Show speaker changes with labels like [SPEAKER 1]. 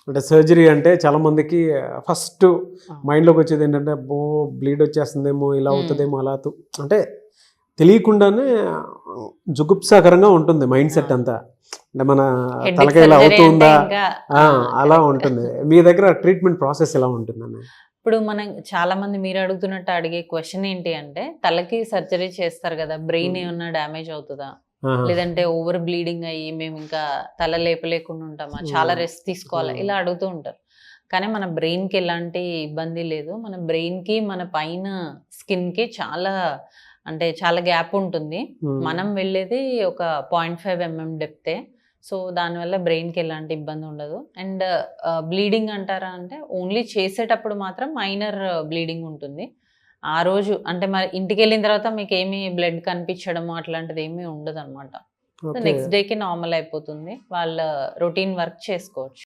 [SPEAKER 1] అంటే సర్జరీ అంటే చాలా మందికి ఫస్ట్ మైండ్లోకి వచ్చేది ఏంటంటే అబ్బో బ్లీడ్ వచ్చేస్తుందేమో, ఇలా అవుతుందేమో, అలా అంటే తెలియకుండానే జుగుప్సాకరంగా ఉంటుంది మైండ్ సెట్ అంతా. అంటే మన తలకాయ ఇలా అవుతుందా అలా ఉంటుంది. మీ దగ్గర ట్రీట్మెంట్ ప్రాసెస్ ఎలా ఉంటుందండి?
[SPEAKER 2] ఇప్పుడు మనం చాలా మంది మీరు అడుగుతున్నట్టు అడిగే క్వశ్చన్ ఏంటి అంటే, తలకి సర్జరీ చేస్తారు కదా, బ్రెయిన్ ఏమన్నా డ్యామేజ్ అవుతుందా, లేదంటే ఓవర్ బ్లీడింగ్ అయ్యి మేము ఇంకా తల లేపలేకుండా ఉంటామా, చాలా రెస్ట్ తీసుకోవాలా, ఇలా అడుగుతూ ఉంటారు. కానీ మన బ్రెయిన్కి ఎలాంటి ఇబ్బంది లేదు. మన బ్రెయిన్కి మన పైన స్కిన్కి చాలా గ్యాప్ ఉంటుంది. మనం వెళ్ళేది ఒక 0.5 mm డెప్తే. సో దానివల్ల బ్రెయిన్కి ఎలాంటి ఇబ్బంది ఉండదు. అండ్ బ్లీడింగ్ అంటారా అంటే, ఓన్లీ చేసేటప్పుడు మాత్రం మైనర్ బ్లీడింగ్ ఉంటుంది. ఆ రోజు అంటే మరి ఇంటికి వెళ్ళిన తర్వాత మీకు ఏమీ బ్లడ్ కనిపించడము అట్లాంటిది ఏమీ ఉండదు అనమాట. నెక్స్ట్ డేకి నార్మల్ అయిపోతుంది. వాళ్ళ రొటీన్ వర్క్ చేసుకోవచ్చు.